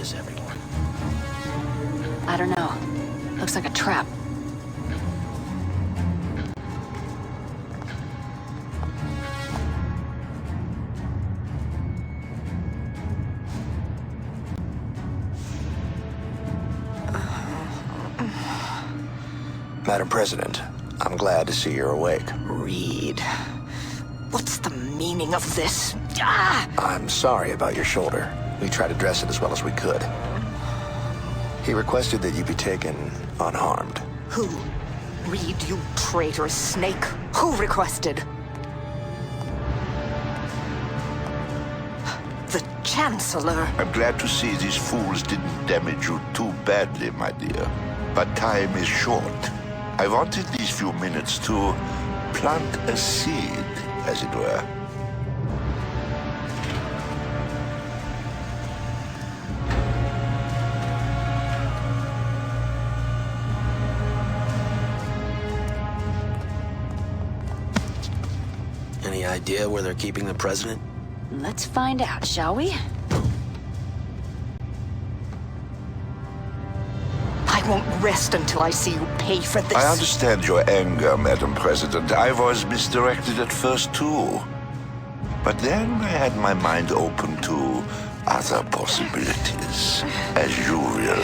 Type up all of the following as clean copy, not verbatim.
is everyone? I don't know. Looks like a trap. Madam President, I'm glad to see you're awake. Reed, what's the meaning of this? Ah! I'm sorry about your shoulder. We tried to dress it as well as we could. He requested that you be taken unharmed. Who? Reed, you traitorous snake. Who requested? The Chancellor. I'm glad to see these fools didn't damage you too badly, my dear. But time is short. I wanted these few minutes to plant a seed, as it were. Any idea where they're keeping the president? Let's find out, shall we? I won't rest until I see you pay for this. I understand your anger, Madam President. I was misdirected at first, too. But then I had my mind open to other possibilities, as you will.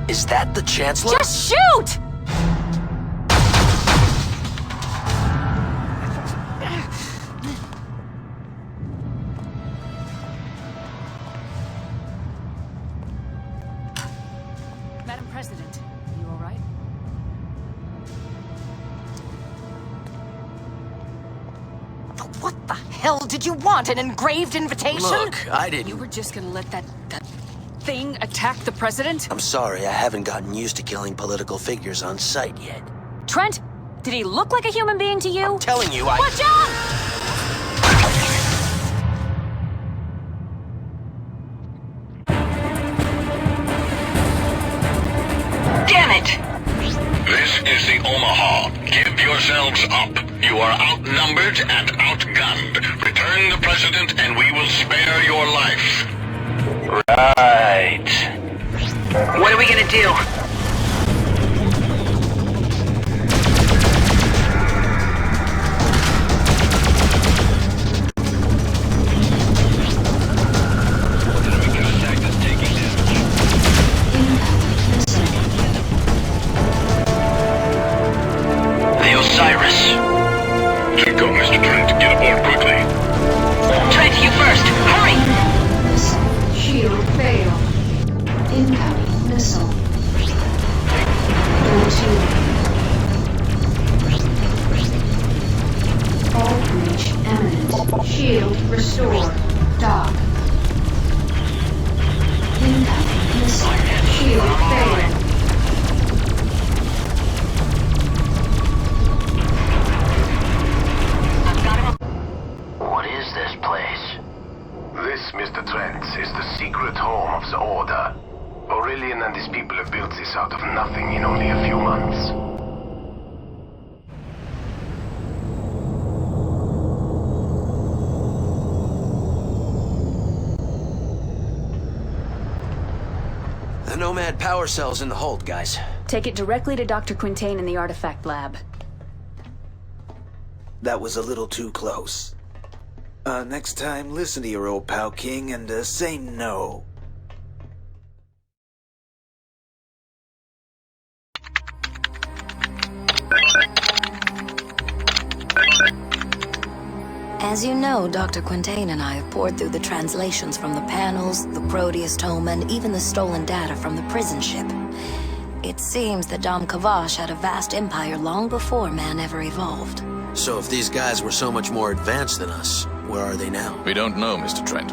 Is that the Chancellor? Just shoot! Madam President, you all right? What the hell did you want? An engraved invitation? Look, I didn't... You were just gonna let that thing attack the president? I'm sorry, I haven't gotten used to killing political figures on sight yet. Trent, did he look like a human being to you? I'm telling you, Watch out! Damn it! This is the Omaha. Give yourselves up. You are outnumbered and outgunned. Return the president and we will spare your life. Right. What are we gonna do? The Osiris. Go, Mr. Trent. Get aboard quickly. Trent, you first! Hurry! Shield failed. Incoming missile. O2. All breach imminent. Shield restored. Dock. Incoming missile. Shield failed. What is this place? This, Mr. Trent, is the secret home of the Order. Aurelian and his people have built this out of nothing in only a few months. The Nomad power cell's in the hold, guys. Take it directly to Dr. Quintain in the artifact lab. That was a little too close. Next time, listen to your old pal King and say no. As you know, Dr. Quintain and I have poured through the translations from the panels, the Proteus tome, and even the stolen data from the prison ship. It seems that Dom Kavash had a vast empire long before man ever evolved. So if these guys were so much more advanced than us, where are they now? We don't know, Mr. Trent.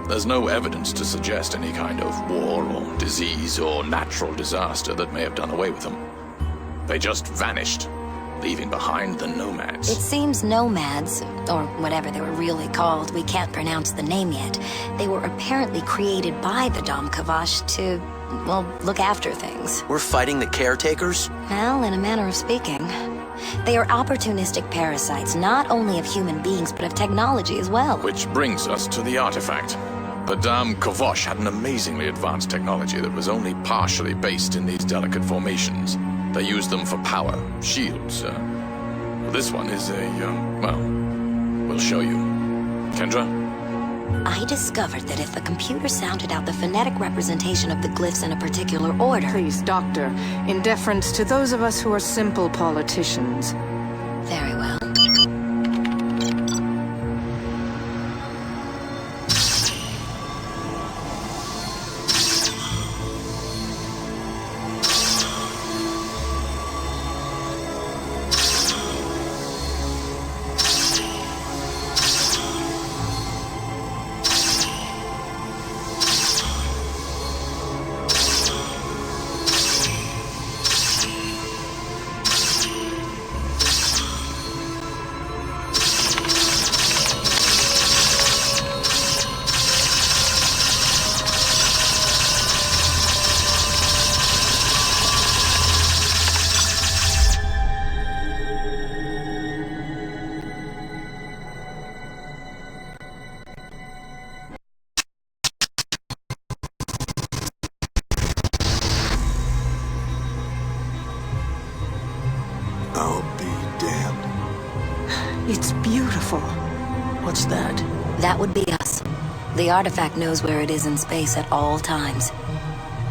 There's no evidence to suggest any kind of war or disease or natural disaster that may have done away with them. They just vanished, leaving behind the nomads. It seems nomads, or whatever they were really called, we can't pronounce the name yet. They were apparently created by the Dom Kavash to, well, look after things. We're fighting the caretakers? Well, in a manner of speaking. They are opportunistic parasites, not only of human beings, but of technology as well. Which brings us to the artifact. The Dam Kavosh had an amazingly advanced technology that was only partially based in these delicate formations. They used them for power, shields. This one is well, we'll show you. Kendra? I discovered that if the computer sounded out the phonetic representation of the glyphs in a particular order... Please, Doctor, in deference to those of us who are simple politicians. Very well. I'll be damned. It's beautiful. What's that? That would be us. The artifact knows where it is in space at all times.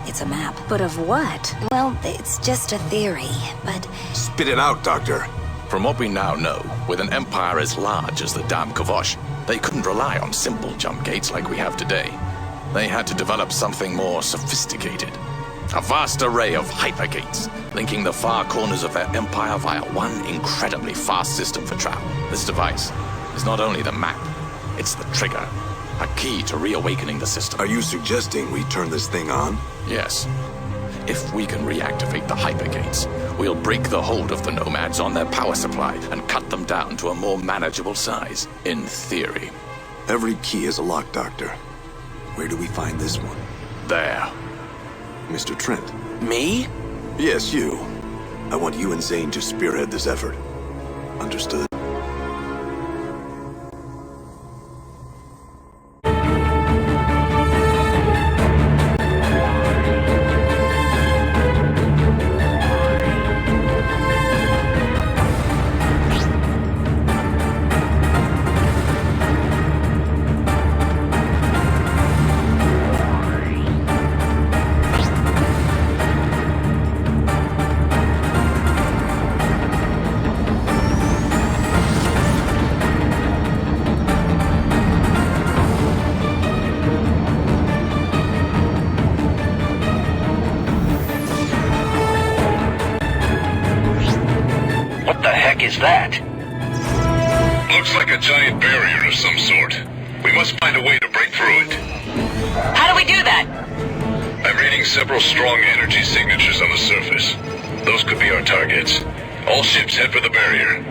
It's a map. But of what? Well, it's just a theory, but... Spit it out, Doctor. From what we now know, with an empire as large as the Dam Kavosh, they couldn't rely on simple jump gates like we have today. They had to develop something more sophisticated. A vast array of hypergates, linking the far corners of their empire via one incredibly fast system for travel. This device is not only the map, it's the trigger, a key to reawakening the system. Are you suggesting we turn this thing on? Yes. If we can reactivate the hypergates, we'll break the hold of the nomads on their power supply and cut them down to a more manageable size, in theory. Every key is a lock, Doctor. Where do we find this one? There. Mr. Trent. Me? Yes, you. I want you and Zane to spearhead this effort. Understood? Is that? Looks like a giant barrier of some sort. We must find a way to break through it. How do we do that? I'm reading several strong energy signatures on the surface. Those could be our targets. All ships head for the barrier.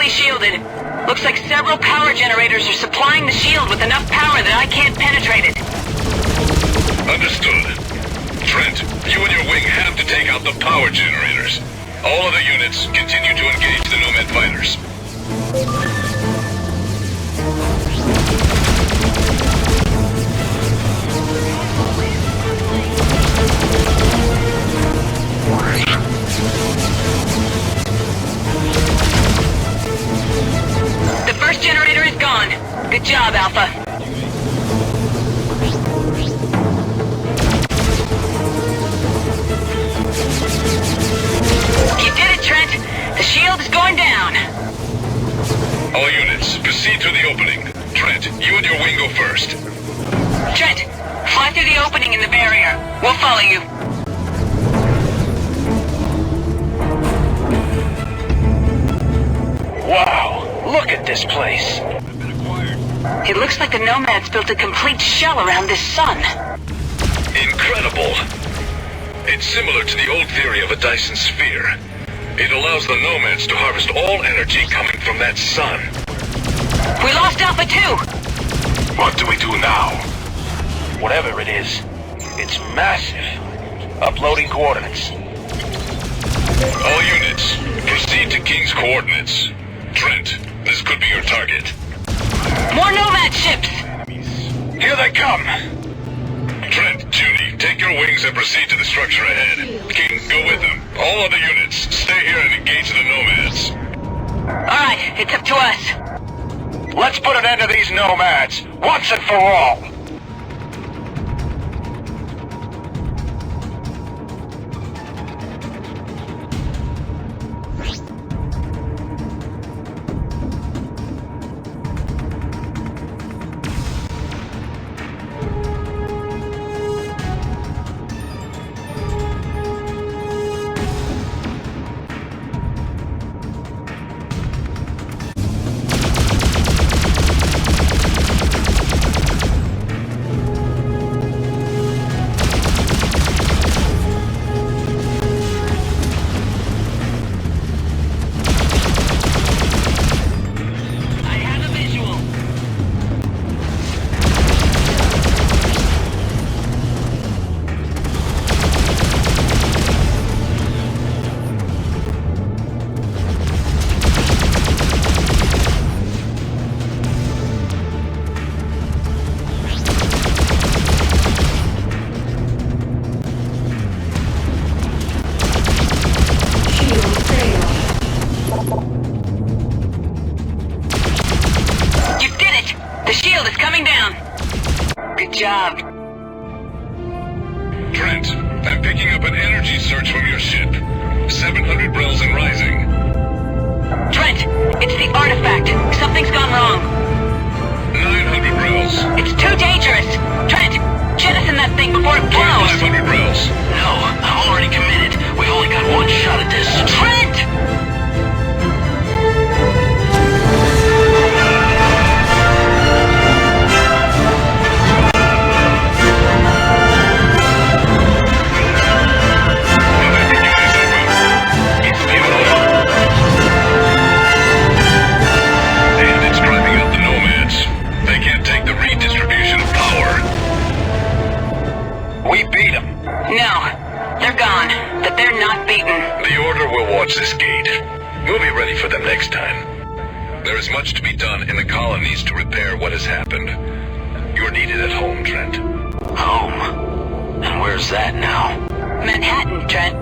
Shielded. Looks like several power generators are supplying the shield with enough power that I can't penetrate it. Understood. Trent, you and your wing have to take out the power generators. All other units continue to engage the Nomad fighters. The first generator is gone. Good job, Alpha. through the opening in the barrier. We'll follow you. Wow, look at this place. It looks like the Nomads built a complete shell around this sun. Incredible. It's similar to the old theory of a Dyson sphere. It allows the Nomads to harvest all energy coming from that sun. We lost Alpha 2! What do we do now? Whatever it is, it's massive. Uploading coordinates. All units, proceed to King's coordinates. Trent, this could be your target. More Nomad ships! Here they come! Trent, Judy, take your wings and proceed to the structure ahead. King, go with them. All other units, stay here and engage the Nomads. Alright, it's up to us. Let's put an end to these Nomads, once and for all! job. Trent, I'm picking up an energy surge from your ship. 700 brels and rising. Trent, it's the artifact. Something's gone wrong. 900 brels. It's too dangerous. Trent, jettison that thing before it blows. 500 brels. No, I'm already committed. We've only got one shot at this. Trent! No, they're gone. But they're not beaten. The Order will watch this gate. We'll be ready for them next time. There is much to be done in the colonies to repair what has happened. You're needed at home, Trent. Home? And where's that now? Manhattan, Trent.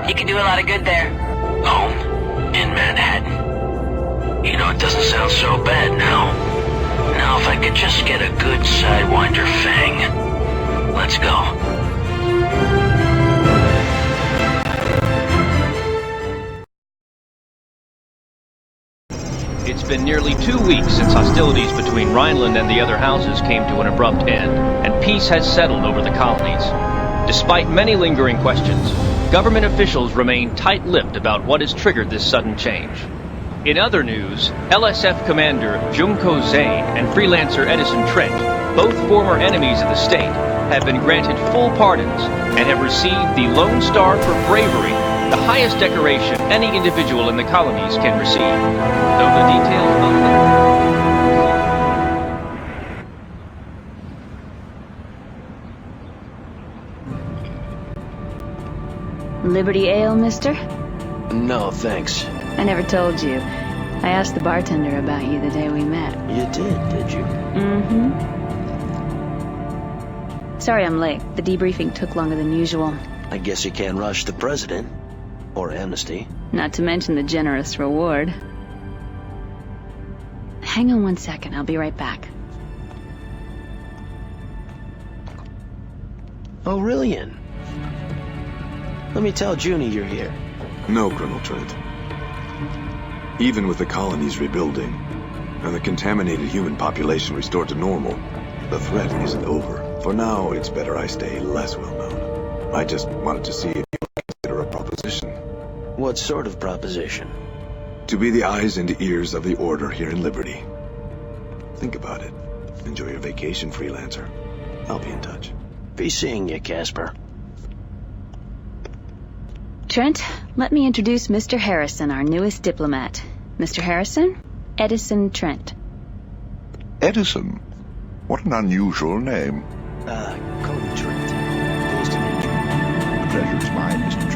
You can do a lot of good there. Home? In Manhattan? You know, it doesn't sound so bad now. Now if I could just get a good Sidewinder fang. Let's go. It's been nearly 2 weeks since hostilities between Rhineland and the other houses came to an abrupt end, and peace has settled over the colonies. Despite many lingering questions, government officials remain tight-lipped about what has triggered this sudden change. In other news, LSF Commander Junko Zane and Freelancer Edison Trent, both former enemies of the state, have been granted full pardons and have received the Lone Star for bravery, the highest decoration any individual in the colonies can receive. Though the details of Liberty Ale, mister? No, thanks. I never told you. I asked the bartender about you the day we met. You did you? Mm-hmm. Sorry I'm late. The debriefing took longer than usual. I guess you can't rush the president. Or amnesty. Not to mention the generous reward. Hang on 1 second, I'll be right back. Aurelian. Let me tell Junie you're here. No, Colonel Trent. Even with the colonies rebuilding, and the contaminated human population restored to normal, the threat isn't over. For now, it's better I stay less well known. I just wanted to see if you would consider a proposition. What sort of proposition? To be the eyes and ears of the Order here in Liberty. Think about it. Enjoy your vacation, Freelancer. I'll be in touch. Be seeing you, Casper. Trent, let me introduce Mr. Harrison, our newest diplomat. Mr. Harrison, Edison Trent. Edison? What an unusual name. Call me Trent. Pleased to meet you. The pleasure is mine, Mr.